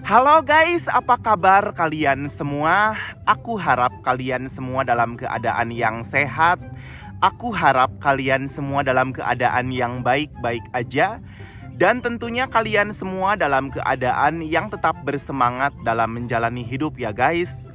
Halo guys, apa kabar kalian semua? Aku harap kalian semua dalam keadaan yang sehat. Aku harap kalian semua dalam keadaan yang baik-baik aja. Dan tentunya kalian semua dalam keadaan yang tetap bersemangat dalam menjalani hidup ya guys.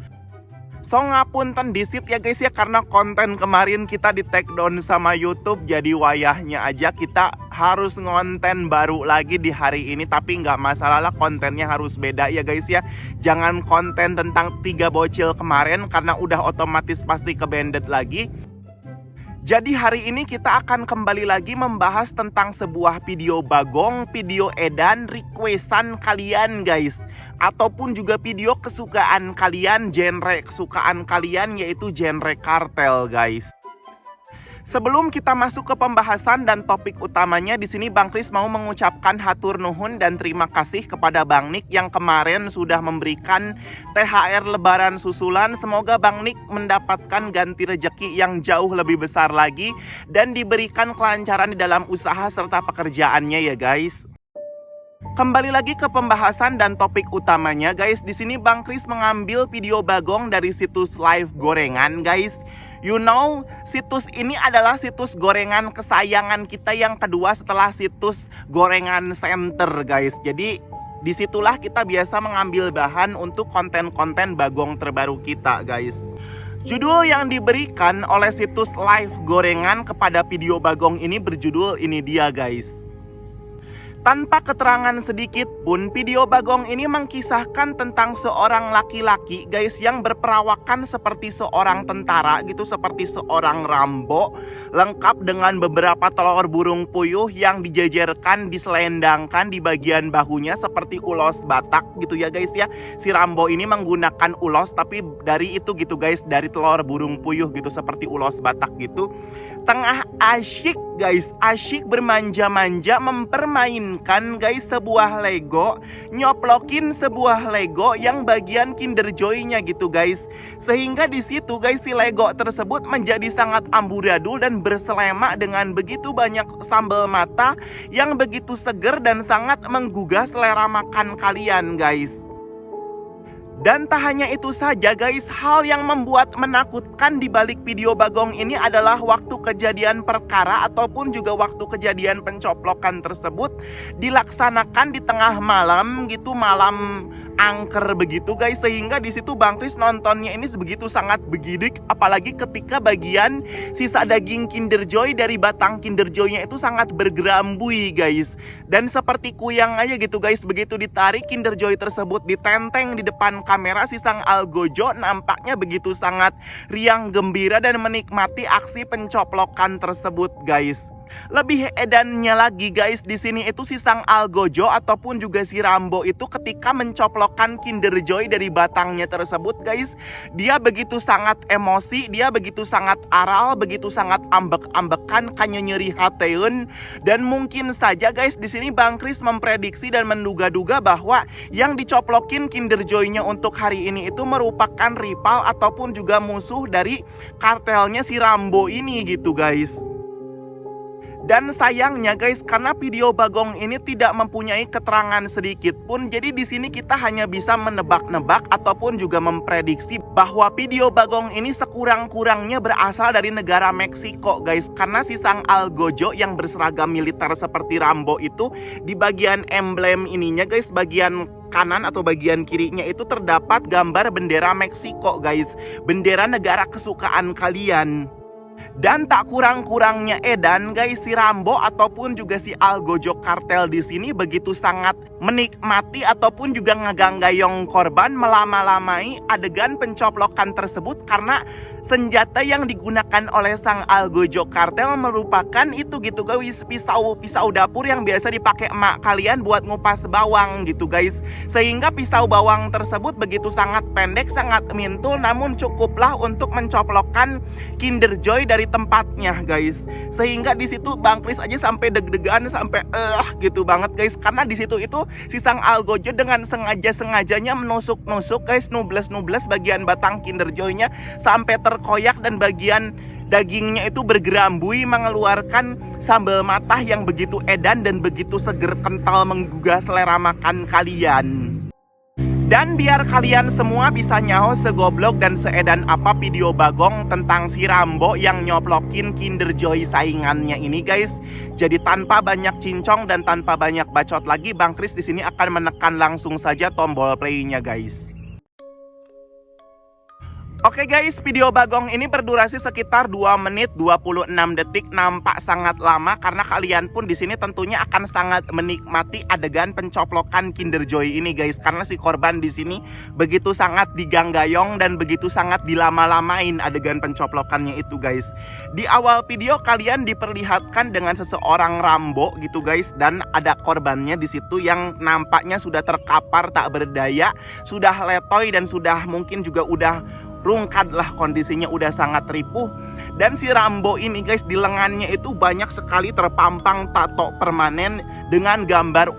So ngapunten disit ya guys ya, karena konten kemarin kita di take down sama YouTube. Jadi wayahnya aja kita harus ngonten baru lagi di hari ini. Tapi nggak masalah lah, kontennya harus beda ya guys ya. Jangan konten tentang 3 bocil kemarin, karena udah otomatis pasti ke-banned lagi. Jadi hari ini kita akan kembali lagi membahas tentang sebuah video bagong, video edan, requestan kalian guys. Ataupun juga video kesukaan kalian, genre kesukaan kalian, yaitu genre kartel guys. Sebelum kita masuk ke pembahasan dan topik utamanya, di sini Bang Kris mau mengucapkan hatur nuhun dan terima kasih kepada Bang Nick yang kemarin sudah memberikan THR Lebaran susulan. Semoga Bang Nick mendapatkan ganti rejeki yang jauh lebih besar lagi dan diberikan kelancaran di dalam usaha serta pekerjaannya ya guys. Kembali lagi ke pembahasan dan topik utamanya guys. Di sini Bang Kris mengambil video bagong dari situs Live Gorengan guys. You know, situs ini adalah situs gorengan kesayangan kita yang kedua setelah situs Gorengan Center guys. Jadi disitulah kita biasa mengambil bahan untuk konten-konten bagong terbaru kita guys. Judul yang diberikan oleh situs Live Gorengan kepada video bagong ini berjudul ini dia guys. Tanpa keterangan sedikit pun, video bagong ini mengkisahkan tentang seorang laki-laki guys yang berperawakan seperti seorang tentara gitu, seperti seorang Rambo, lengkap dengan beberapa telur burung puyuh yang dijejerkan, diselendangkan di bagian bahunya seperti ulos Batak gitu ya guys ya. Si Rambo ini menggunakan ulos, tapi dari itu gitu guys, dari telur burung puyuh gitu, seperti ulos Batak gitu. Tengah asyik guys, asyik bermanja-manja mempermainkan guys sebuah Lego, nyoplokin sebuah Lego yang bagian Kinder Joy-nya gitu guys. Sehingga di situ guys si Lego tersebut menjadi sangat amburadul dan berselema dengan begitu banyak sambal mata yang begitu seger dan sangat menggugah selera makan kalian guys. Dan tak hanya itu saja guys, hal yang membuat menakutkan di balik video bagong ini adalah waktu kejadian perkara ataupun juga waktu kejadian pencoplokan tersebut dilaksanakan di tengah malam gitu, malam angker begitu guys. Sehingga di situ Bang Kris nontonnya ini begitu sangat begidik, apalagi ketika bagian sisa daging Kinder Joy dari batang Kinder Joy-nya itu sangat bergerambui guys. Dan seperti kuyang aja gitu guys, begitu ditarik Kinder Joy tersebut ditenteng di depan kamera, si sang Algojo nampaknya begitu sangat riang gembira dan menikmati aksi pencoplokan tersebut guys. Lebih edannya lagi guys, di sini itu si sang Algojo ataupun juga si Rambo itu ketika mencoplokan Kinder Joy dari batangnya tersebut guys, dia begitu sangat emosi, dia begitu sangat aral, begitu sangat ambek-ambekan, kanya nyeri hateun. Dan mungkin saja guys di sini Bang Kris memprediksi dan menduga-duga bahwa yang dicoplokin Kinder Joy-nya untuk hari ini itu merupakan rival ataupun juga musuh dari kartelnya si Rambo ini gitu guys. Dan sayangnya guys, karena video bagong ini tidak mempunyai keterangan sedikit pun, jadi di sini kita hanya bisa menebak-nebak ataupun juga memprediksi bahwa video bagong ini sekurang-kurangnya berasal dari negara Meksiko guys. Karena si sang Algojo yang berseragam militer seperti Rambo itu, di bagian emblem ininya guys, bagian kanan atau bagian kirinya itu terdapat gambar bendera Meksiko guys, bendera negara kesukaan kalian. Dan tak kurang-kurangnya edan guys, si Rambo ataupun juga si Algojo kartel di sini begitu sangat menikmati ataupun juga ngeganggayong korban, melama-lamai adegan pencoplokan tersebut karena senjata yang digunakan oleh sang Algojo kartel merupakan itu gitu guys, pisau dapur yang biasa dipakai emak kalian buat ngupas bawang gitu guys. Sehingga pisau bawang tersebut begitu sangat pendek, sangat mintul, namun cukuplah untuk mencoplokkan Kinder Joy dari tempatnya guys. Sehingga di situ Bang Kris aja sampai deg-degan, sampai gitu banget guys, karena di situ itu si sang Algojo dengan sengaja-sengajanya menusuk-nusuk guys, nubles bagian batang Kinder Joy-nya sampai terkoyak dan bagian dagingnya itu bergerambui mengeluarkan sambal matah yang begitu edan dan begitu seger kental menggugah selera makan kalian. Dan biar kalian semua bisa nyaho segoblok dan seedan apa video Bagong tentang si Rambo yang nyoplokin Kinder Joy saingannya ini guys. Jadi tanpa banyak cincong dan tanpa banyak bacot lagi, Bang Kris di sini akan menekan langsung saja tombol play-nya guys. Oke guys, video Bagong ini berdurasi sekitar 2 menit 26 detik. Nampak sangat lama karena kalian pun di sini tentunya akan sangat menikmati adegan pencoplokan Kinder Joy ini guys. Karena si korban di sini begitu sangat diganggayong dan begitu sangat dilama-lamain adegan pencoplokannya itu guys. Di awal video kalian diperlihatkan dengan seseorang Rambo gitu guys, dan ada korbannya di situ yang nampaknya sudah terkapar tak berdaya, sudah letoy dan sudah mungkin juga udah rungkad lah, kondisinya udah sangat ripuh. Dan si Rambo ini guys, di lengannya itu banyak sekali terpampang tato permanen dengan gambar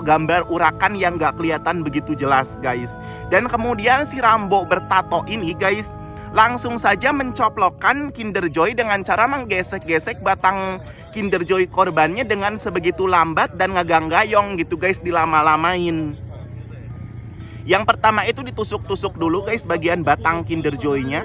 urakan yang gak kelihatan begitu jelas guys. Dan kemudian si Rambo bertato ini guys langsung saja mencoplokkan Kinder Joy dengan cara menggesek-gesek batang Kinder Joy korbannya dengan sebegitu lambat dan ngeganggayong gitu guys, dilama-lamain. Yang pertama itu ditusuk-tusuk dulu guys bagian batang Kinder Joy-nya,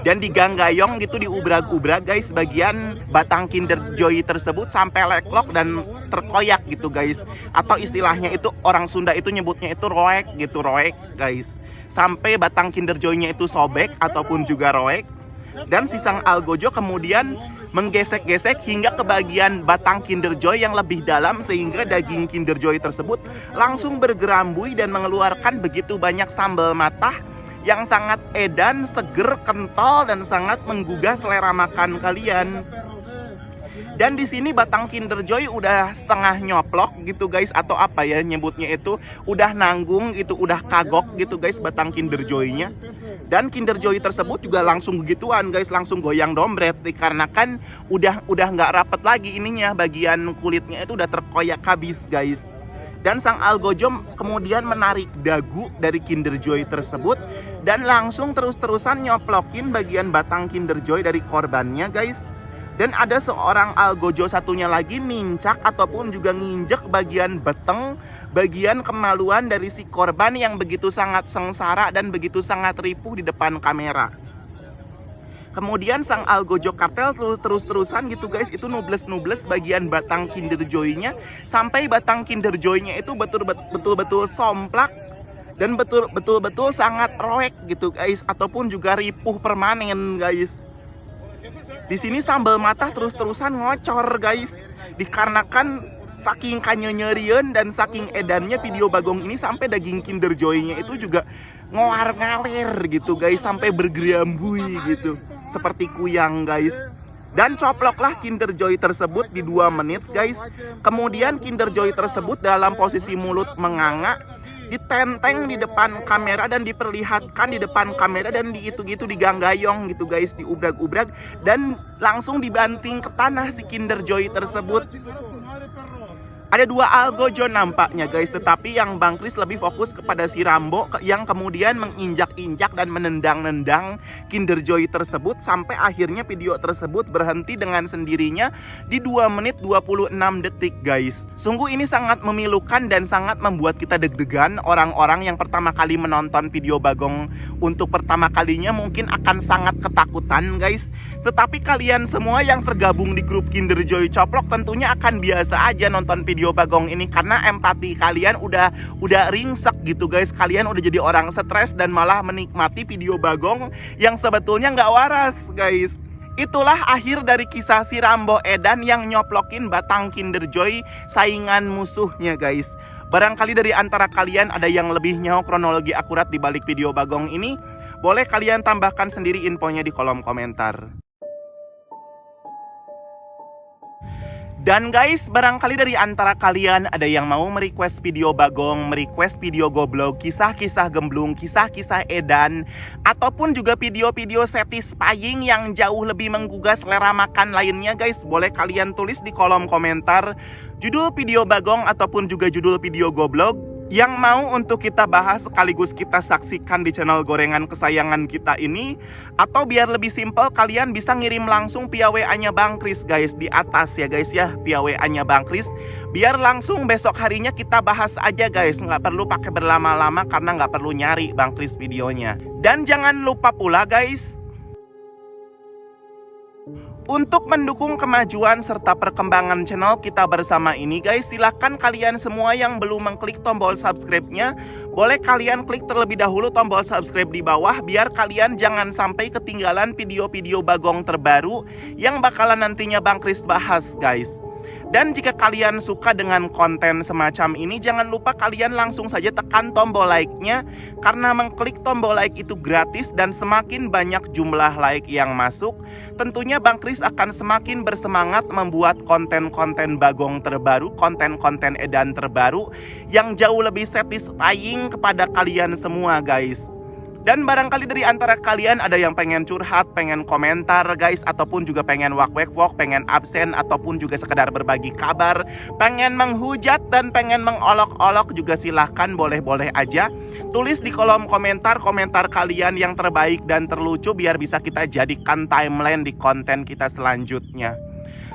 dan diganggayong gitu, diubrag-ubrag guys bagian batang Kinder Joy tersebut sampai leklok dan terkoyak gitu guys. Atau istilahnya itu orang Sunda itu nyebutnya itu roek gitu, roek guys. Sampai batang Kinder Joy-nya itu sobek ataupun juga roek. Dan si sang algojo kemudian menggesek-gesek hingga ke bagian batang Kinder Joy yang lebih dalam, sehingga daging Kinder Joy tersebut langsung bergerambui dan mengeluarkan begitu banyak sambal matah yang sangat edan, seger, kental dan sangat menggugah selera makan kalian. Dan di sini batang Kinder Joy udah setengah nyoplok gitu guys, atau apa ya nyebutnya itu, udah nanggung gitu, udah kagok gitu guys batang Kinder Joy-nya. Dan Kinder Joy tersebut juga langsung begituan guys, langsung goyang dombret dikarenakan udah nggak rapet lagi ininya, bagian kulitnya itu udah terkoyak habis guys. Dan sang algojo kemudian menarik dagu dari Kinder Joy tersebut dan langsung terus-terusan nyoplokin bagian batang Kinder Joy dari korbannya guys. Dan ada seorang algojo satunya lagi mincak ataupun juga nginjek bagian beteng, bagian kemaluan dari si korban yang begitu sangat sengsara dan begitu sangat ripuh di depan kamera. Kemudian sang algojo kartel terus-terusan gitu guys, itu nubles-nubles bagian batang Kinder Joy-nya sampai batang Kinder Joy-nya itu betul-betul somplak dan betul-betul sangat roek gitu guys, ataupun juga ripuh permanen guys. Di sini sambal matah terus-terusan ngocor guys, dikarenakan saking kanyonyerian dan saking edannya video Bagong ini sampai daging Kinder Joy-nya itu juga ngoar-ngalir gitu guys, sampai bergerambui gitu seperti kuyang guys. Dan coploklah Kinder Joy tersebut di 2 menit guys. Kemudian Kinder Joy tersebut dalam posisi mulut menganga ditenteng di depan kamera dan diperlihatkan di depan kamera dan gitu diganggayong gitu guys, diubrag-ubrag dan langsung dibanting ke tanah si Kinder Joy tersebut. Ada 2 algojo nampaknya guys, tetapi yang Bang Kris lebih fokus kepada si Rambo yang kemudian menginjak-injak dan menendang-nendang Kinder Joy tersebut sampai akhirnya video tersebut berhenti dengan sendirinya di 2 menit 26 detik guys. Sungguh ini sangat memilukan dan sangat membuat kita deg-degan. Orang-orang yang pertama kali menonton video Bagong untuk pertama kalinya mungkin akan sangat ketakutan guys. Tetapi kalian semua yang tergabung di grup Kinder Joy Coplok tentunya akan biasa aja nonton video Bagong ini karena empati kalian udah ringsek gitu guys. Kalian udah jadi orang stres dan malah menikmati video Bagong yang sebetulnya nggak waras guys. Itulah akhir dari kisah si Rambo edan yang nyoplokin batang Kinder Joy saingan musuhnya guys. Barangkali dari antara kalian ada yang lebih nyaho kronologi akurat di balik video Bagong ini, boleh kalian tambahkan sendiri infonya di kolom komentar. Dan guys, barangkali dari antara kalian ada yang mau merequest video Bagong, merequest video goblok, kisah-kisah gemblung, kisah-kisah edan, ataupun juga video-video satisfying yang jauh lebih menggugah selera makan lainnya guys, boleh kalian tulis di kolom komentar judul video Bagong ataupun juga judul video goblok. yang mau untuk kita bahas sekaligus kita saksikan di channel gorengan kesayangan kita ini. Atau biar lebih simpel, kalian bisa ngirim langsung via WA-nya Bang Kris guys, di atas ya guys ya, via WA-nya Bang Kris. Biar langsung besok harinya kita bahas aja guys, nggak perlu pakai berlama-lama karena nggak perlu nyari Bang Kris videonya. Dan jangan lupa pula guys, untuk mendukung kemajuan serta perkembangan channel kita bersama ini guys, silahkan kalian semua yang belum mengklik tombol subscribe-nya, boleh kalian klik terlebih dahulu tombol subscribe di bawah, biar kalian jangan sampai ketinggalan video-video Bagong terbaru yang bakalan nantinya Bang Kris bahas guys. Dan jika kalian suka dengan konten semacam ini, jangan lupa kalian langsung saja tekan tombol like-nya, karena mengklik tombol like itu gratis dan semakin banyak jumlah like yang masuk, tentunya Bang Kris akan semakin bersemangat membuat konten-konten Bagong terbaru, konten-konten edan terbaru yang jauh lebih satisfying kepada kalian semua guys. Dan barangkali dari antara kalian ada yang pengen curhat, pengen komentar guys, ataupun juga pengen wak-wek-wok, pengen absen, ataupun juga sekedar berbagi kabar, pengen menghujat dan pengen mengolok-olok juga silahkan, boleh-boleh aja. Tulis di kolom komentar kalian yang terbaik dan terlucu biar bisa kita jadikan timeline di konten kita selanjutnya.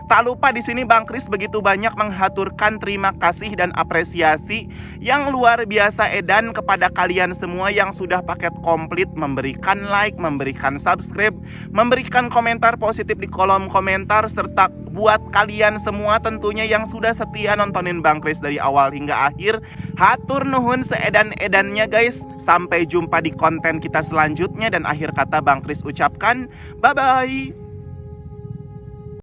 Tak lupa di sini Bang Kris begitu banyak menghaturkan terima kasih dan apresiasi yang luar biasa edan kepada kalian semua yang sudah paket komplit, memberikan like, memberikan subscribe, memberikan komentar positif di kolom komentar, serta buat kalian semua tentunya yang sudah setia nontonin Bang Kris dari awal hingga akhir. Hatur nuhun seedan-edannya guys. Sampai jumpa di konten kita selanjutnya, dan akhir kata Bang Kris ucapkan bye-bye.